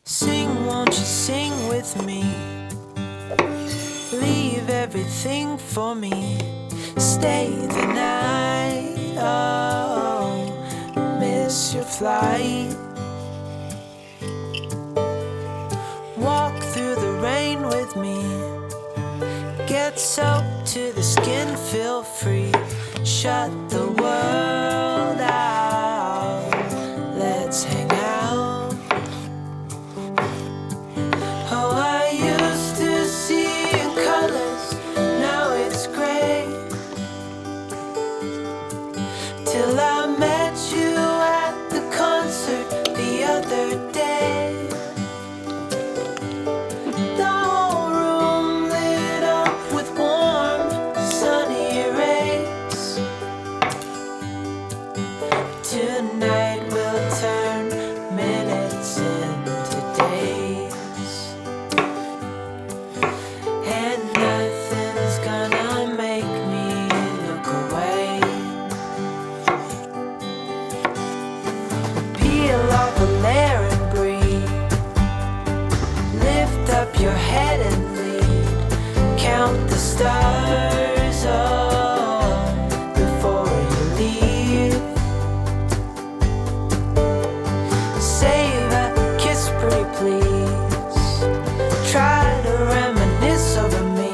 Sing, won't you sing with me? Leave everything for me. Stay the night. Oh, miss your flight. Walk through the rain with me. Get soaked to the skin, feel free. Shut the world out. Let's hang out. Oh, I used to see in colors, now it's gray. Till I met you at the concert the other day. The whole room lit up with warm, sunny rays. Tonight we'll turn minutes into days. And nothing's gonna make me look away. Peel off a layer and breathe. Lift up your head and lead. Count the stars, oh, before you leave. Save a kiss, pretty please. Try to reminisce over me.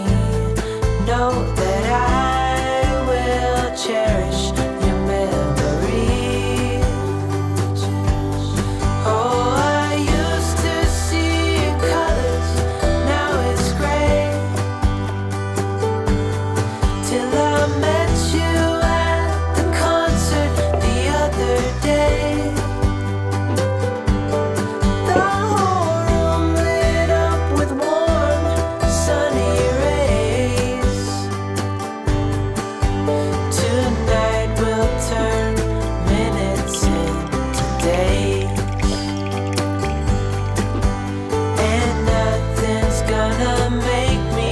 Know that I will cherish your memories. Oh, I used to see in colors, now it's gray. Till I met you at the concert the other day. The whole room lit up with warm, sunny rays. Tonight we'll turn minutes into days. And nothing's gonna make me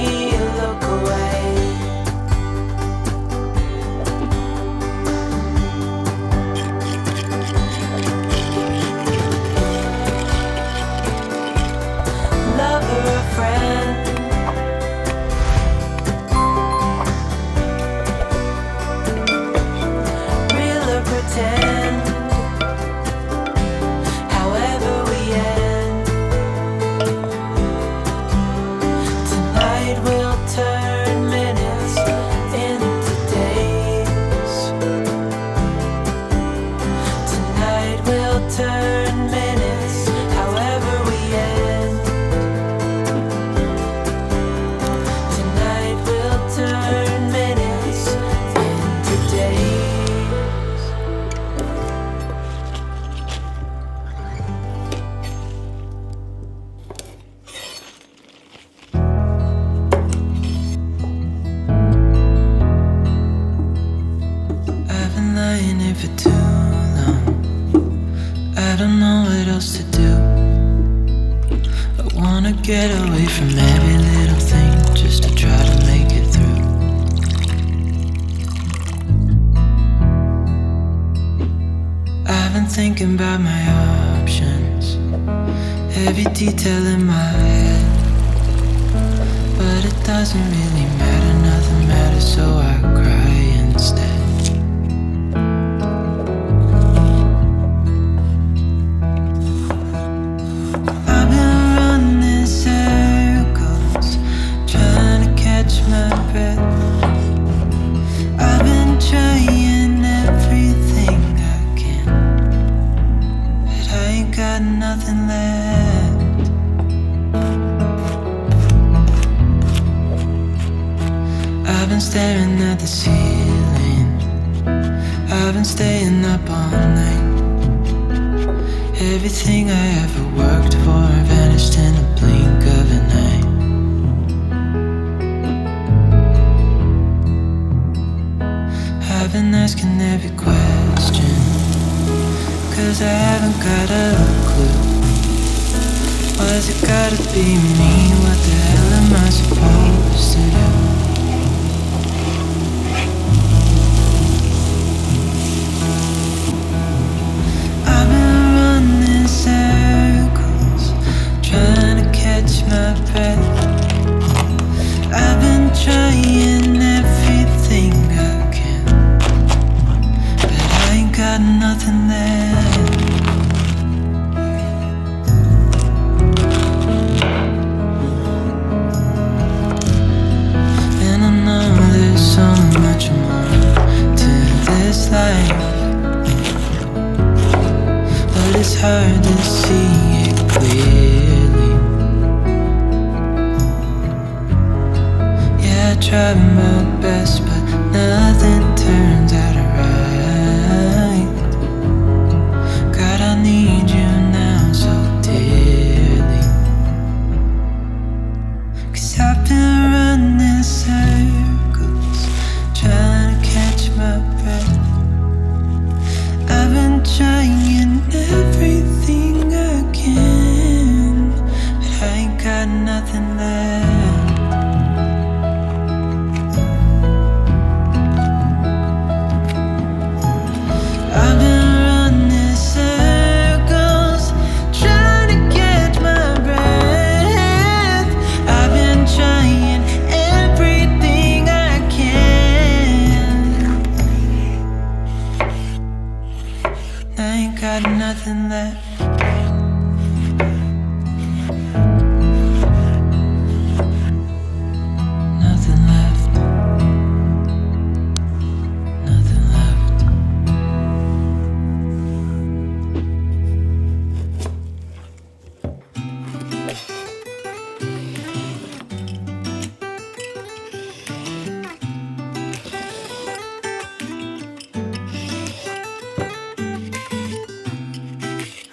look away. Lover or friend, real or pretend, however we end. Tonight we'll turn minutes into days. Tonight we'll turn minutes, however we end. Tonight we'll turn minutes into days. I've been lying here for too long. I don't know what else to do. I wanna get away from every little thing just to try to make it through. I've been thinking about my options, every detail in my head. But it doesn't really matter, nothing matters, so I cry instead. I've been running circles, trying to catch my breath. I've been trying everything I can, but I ain't got nothing left. I've been staring at the ceiling, I've been staying up all night. Everything I ever worked for vanished in a blink of an eye. I've been asking every question, 'cause I haven't got a clue. Why's it gotta be me? What the hell am I supposed to do? I've been running circles, try my best, but nothing turns out right. God, I need you now so dearly. 'Cause I've been running circles, trying to catch my breath. I've been trying everything I can, but I ain't got nothing left. I've been running circles, trying to catch my breath. I've been trying everything I can. I ain't got nothing left. Nothing left. Nothing left.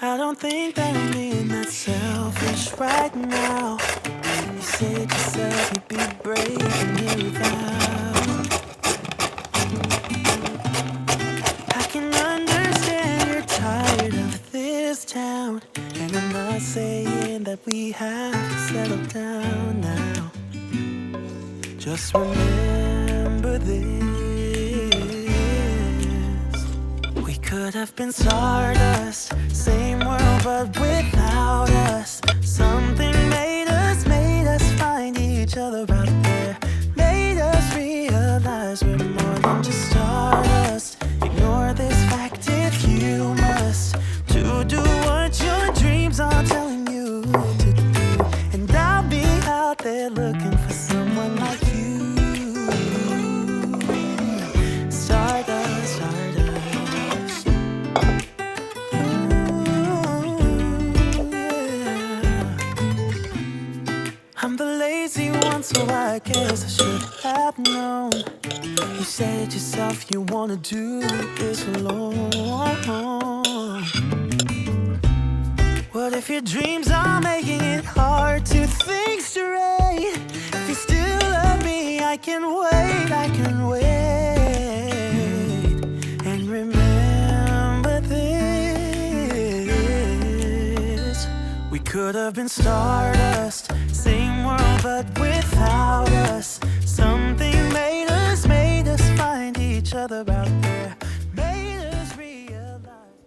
I don't think that I'm being that selfish right now. You said yourself you'd be breaking me without. I can understand you're tired of this town, and I'm not saying that we have to settle down now. Just remember this: we could have been stardust, same world but without us. Something made us find each other out there. Made us realize we're more than just stardust. Ignore this fact if you must, to do what your dreams are telling you to do. And I'll be out there looking for someone like you. Stardust, stardust. I'm the lazy one, so I guess I should have known. You said yourself you wanna do this alone. What if your dreams are making it hard to think straight? If you still love me, I can wait, I can wait. And remember this: we could have been stardust, same world but without us. Something made us find each other